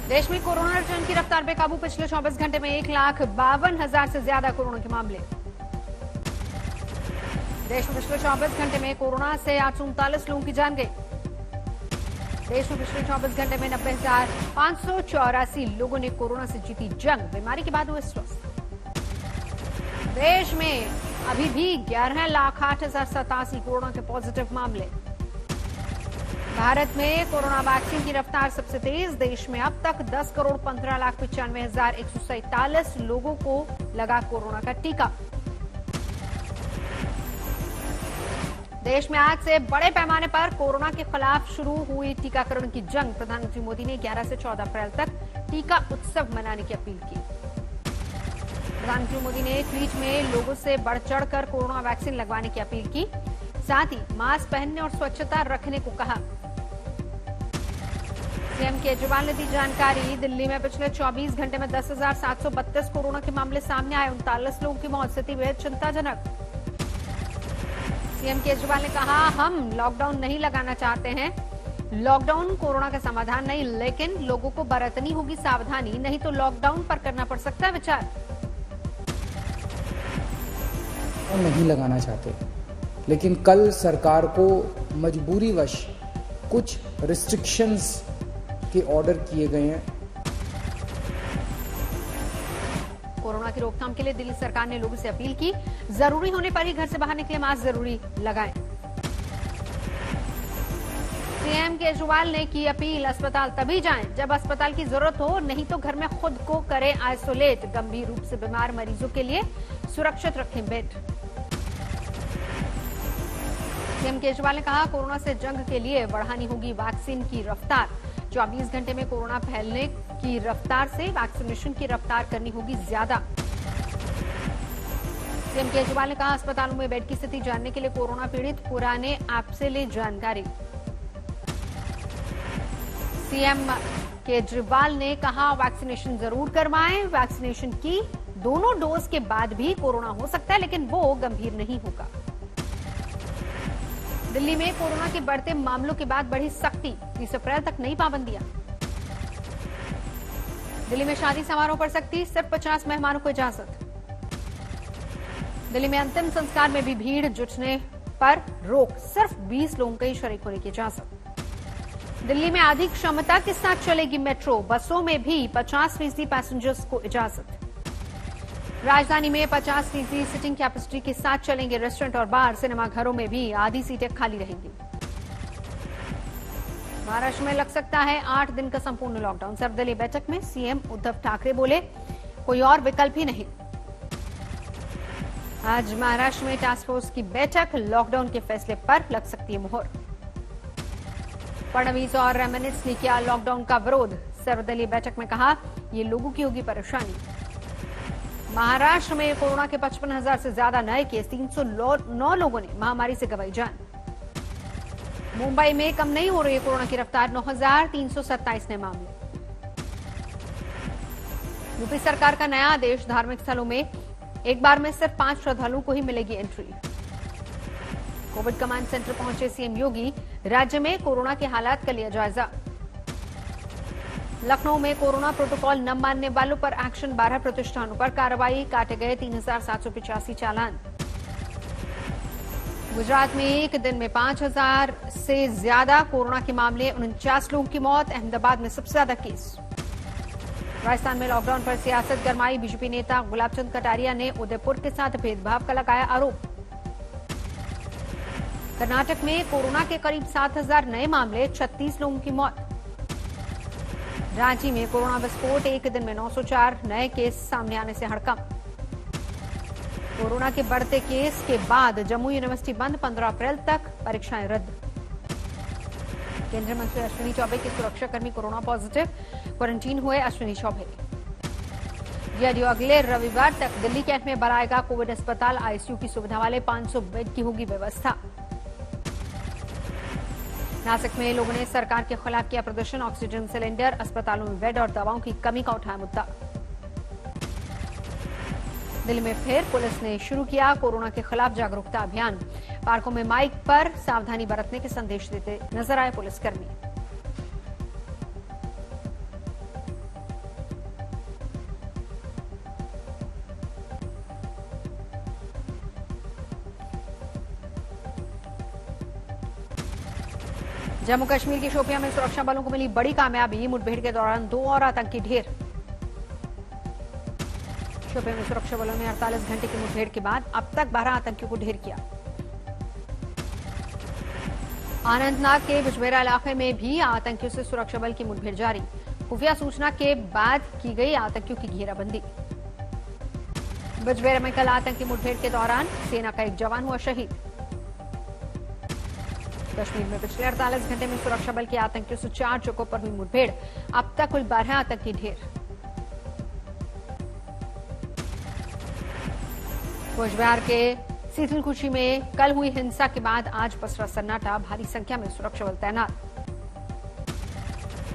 देश में corona return की रफ्तार बेकाबू। पिछले 24 घंटे में 1,52,000 से ज्यादा कोरोना के मामले। देश में पिछले 24 घंटे में कोरोना से 839 लोगों की जान गई। देश में पिछले 24 घंटे में 90,584 लोगों ने कोरोना से जीती जंग। बीमारी के बाद हुए स्वस्थ। देश में अभी भी 11,08,087 कोरोना के पॉजिटिव मामले। भारत में कोरोना वैक्सीन की रफ्तार सबसे तेज। देश में अब तक 10,15,95,147 लोगों को लगा कोरोना का टीका। देश में आज से बड़े पैमाने पर कोरोना के खिलाफ शुरू हुई टीकाकरण की जंग। प्रधानमंत्री मोदी ने 11 से 14 अप्रैल तक टीका उत्सव मनाने की अपील की। प्रधानमंत्री मोदी ने ट्वीट में लोगों से बढ़ चढ़कर कोरोना वैक्सीन लगवाने की अपील की। साथ ही मास्क पहनने और स्वच्छता रखने को कहा। सीएम केजरीवाल ने दी जानकारी। दिल्ली में पिछले 24 घंटे में 10,732 कोरोना के मामले सामने आए। 39 लोगों की मौत। स्थिति बेहद चिंताजनक। सीएम केजरीवाल ने कहा, हम लॉकडाउन नहीं लगाना चाहते हैं। लॉकडाउन कोरोना का समाधान नहीं, लेकिन लोगों को बरतनी होगी सावधानी, नहीं तो लॉकडाउन पर करना पड़ सकता है विचार। नहीं लगाना चाहते, लेकिन कल सरकार को मजबूरीवश कुछ रिस्ट्रिक्शंस के ऑर्डर किए गए हैं। कोरोना की रोकथाम के लिए दिल्ली सरकार ने लोगों से अपील की, जरूरी होने पर ही घर से बाहर निकले, मास्क जरूरी लगाएं। सीएम केजरीवाल ने की अपील, अस्पताल तभी जाएं जब अस्पताल की जरूरत हो, नहीं तो घर में खुद को करें आइसोलेट। गंभीर रूप से बीमार मरीजों के लिए सुरक्षित रखें बेड। सीएम केजरीवाल ने कहा, कोरोना से जंग के लिए बढ़ानी होगी वैक्सीन की रफ्तार। 24 घंटे में कोरोना फैलने की रफ्तार से वैक्सीनेशन की रफ्तार करनी होगी ज्यादा। सीएम केजरीवाल ने कहा, अस्पतालों में बेड की स्थिति जानने के लिए कोरोना पीड़ित पुराने ऐप से ले जानकारी। सीएम केजरीवाल ने कहा, वैक्सीनेशन जरूर करवाएं। वैक्सीनेशन की दोनों डोज के बाद भी कोरोना हो सकता है, लेकिन वो गंभीर नहीं होगा। दिल्ली में कोरोना के बढ़ते मामलों के बाद बढ़ी सख्ती। 30 अप्रैल तक नई पाबंदियां। दिल्ली में शादी समारोह पर सख्ती, सिर्फ 50 मेहमानों को इजाजत। दिल्ली में अंतिम संस्कार में भी भीड़ जुटने पर रोक, सिर्फ 20 लोगों के शरीक होने की इजाजत। दिल्ली में अधिक क्षमता के साथ चलेगी मेट्रो। बसों में भी 50% पैसेंजर्स को इजाजत। राजधानी में 50% सिटिंग कैपेसिटी के साथ चलेंगे रेस्टोरेंट और बार। सिनेमा घरों में भी आधी सीटें खाली रहेंगी। महाराष्ट्र में लग सकता है 8 दिन का संपूर्ण लॉकडाउन। सर्वदलीय बैठक में सीएम उद्धव ठाकरे बोले, कोई और विकल्प ही नहीं। आज महाराष्ट्र में टास्क फोर्स की बैठक। लॉकडाउन के फैसले पर लग सकती है मुहर। फडणवीस और एमएनएस ने किया लॉकडाउन का विरोध। सर्वदलीय बैठक में कहा, ये लोगों की होगी परेशानी। महाराष्ट्र में कोरोना के 55,000 से ज्यादा नए केस। 309 लोगों ने महामारी से गंवाई जान। मुंबई में कम नहीं हो रही है कोरोना की रफ्तार। 9,327 नए मामले। यूपी सरकार का नया आदेश, धार्मिक स्थलों में एक बार में सिर्फ 5 श्रद्धालुओं को ही मिलेगी एंट्री। कोविड कमांड सेंटर पहुंचे सीएम योगी। राज्य में कोरोना के हालात का लिया जायजा। लखनऊ में कोरोना प्रोटोकॉल न मानने वालों पर एक्शन। 12 प्रतिष्ठानों पर कार्रवाई। काटे गए 3,785 चालान। गुजरात में एक दिन में 5,000 से ज्यादा कोरोना के मामले। 49 लोगों की मौत। अहमदाबाद में सबसे ज्यादा केस। राजस्थान में लॉकडाउन पर सियासत गरमाई। बीजेपी नेता गुलाबचंद कटारिया ने उदयपुर के साथ भेदभाव का लगाया आरोप। कर्नाटक में कोरोना के करीब 7,000 नए मामले। 36 लोगों की मौत। रांची में कोरोना विस्फोट। एक दिन में 904 नए केस सामने आने से हड़कंप। कोरोना के बढ़ते केस के बाद जम्मू यूनिवर्सिटी बंद। 15 अप्रैल तक परीक्षाएं रद्द। केंद्रीय मंत्री अश्विनी चौबे के सुरक्षाकर्मी कोरोना पॉजिटिव। क्वारंटीन हुए अश्विनी चौबे। डीआरडीओ अगले रविवार तक दिल्ली कैंट में बनाएगा कोविड अस्पताल। आईसीयू की सुविधा वाले 500 बेड की होगी व्यवस्था। नासिक में लोगों ने सरकार के खिलाफ किया प्रदर्शन। ऑक्सीजन सिलेंडर, अस्पतालों में बेड और दवाओं की कमी का उठाया मुद्दा। दिल्ली में फिर पुलिस ने शुरू किया कोरोना के खिलाफ जागरूकता अभियान। पार्कों में माइक पर सावधानी बरतने के संदेश देते नजर आए पुलिसकर्मी। जम्मू कश्मीर के शोपियां में सुरक्षा बलों को मिली बड़ी कामयाबी, मुठभेड़ के दौरान 2 और आतंकी ढेर। शोपियां में सुरक्षा बलों ने 48 घंटे की मुठभेड़ के बाद अब तक 12 आतंकियों को ढेर किया। अनंतनाग के बिजबेहरा इलाके में भी आतंकियों से सुरक्षा बल की मुठभेड़ जारी, खुफिया सूचना के बाद की गई आतंकियों की घेराबंदी। बिजबेहरा में कल आतंकी मुठभेड़ के दौरान सेना का एक जवान हुआ शहीद। कश्मीर में पिछले 48 घंटे में सुरक्षा बल के आतंकियों से 4 जगहों पर हुई मुठभेड़, अब तक कुल 12 आतंकी ढेर। कोचबिहार के सीतलकुची में कल हुई हिंसा के बाद आज पसरा सन्नाटा, भारी संख्या में सुरक्षा बल तैनात।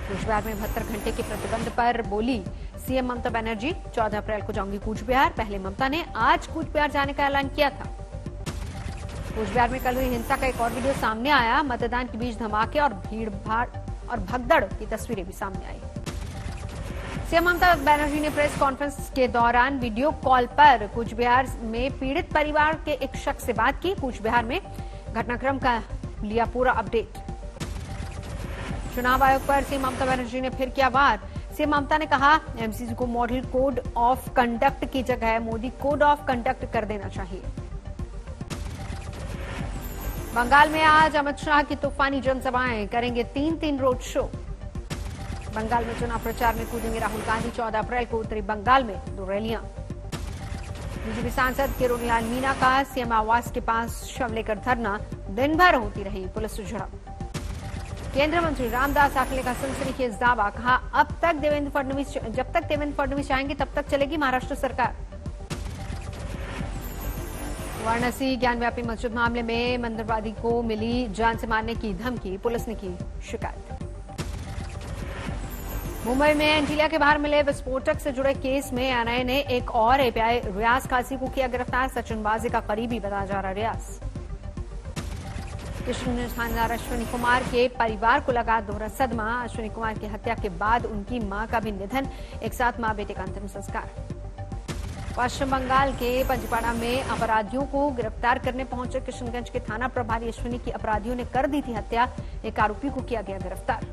कूचबिहार में 72 घंटे के प्रतिबंध पर बोली सीएम ममता बनर्जी, 14 अप्रैल को जाऊंगी कूचबिहार। पहले ममता ने आज कूचबिहार जाने का ऐलान किया था। कूचबिहार में कल हुई हिंसा का एक और वीडियो सामने आया, मतदान के बीच धमाके और भीड़ भाड़ और भगदड़ की तस्वीरें भी सामने आई। सीएम ममता बनर्जी ने प्रेस कॉन्फ्रेंस के दौरान वीडियो कॉल पर कूचबिहार में पीड़ित परिवार के एक शख्स से बात की। कूचबिहार में घटनाक्रम का लिया पूरा अपडेट। चुनाव आयोग पर सीएम ममता बनर्जी ने फिर किया वार। सीएम ममता ने कहा, एमसीसी को मॉडल कोड ऑफ कंडक्ट की जगह मोदी कोड ऑफ कंडक्ट कर देना चाहिए। बंगाल में आज अमित शाह की तूफानी जनसभाएं, करेंगे 3 रोड शो। बंगाल में चुनाव प्रचार में कूदेंगे राहुल गांधी। 14 अप्रैल को उत्तरी बंगाल में 2 रैलियां। बीजेपी सांसद किरोड़ीलाल मीणा का सीएम आवास के पास शव लेकर धरना, दिन भर होती रही पुलिस से झड़प। केंद्रीय मंत्री रामदास आठवले का सनसनीखेज दावा, कहा जब तक देवेंद्र फडणवीस चाहेंगे तब तक चलेगी महाराष्ट्र सरकार। वाराणसी ज्ञानव्यापी मस्जिद मामले में मंदिरवादी को मिली जान से मारने की धमकी, पुलिस ने की शिकायत। मुंबई में एंटीलिया के बाहर मिले विस्फोटक से जुड़े केस में एनआईए ने एक और एपीआई रियाज काजी को किया गिरफ्तार। सचिनबाजी का करीबी बताया जा रहा रियाज। किशनगंज थानेदार अश्विनी कुमार के परिवार को लगा दोहरा सदमा। अश्विनी कुमार की हत्या के बाद उनकी मां का भी निधन, एक साथ मां बेटे का अंतिम संस्कार। पश्चिम बंगाल के पंजपाड़ा में अपराधियों को गिरफ्तार करने पहुंचे किशनगंज के थाना प्रभारी अश्विनी की अपराधियों ने कर दी थी हत्या, एक आरोपी को किया गया गिरफ्तार।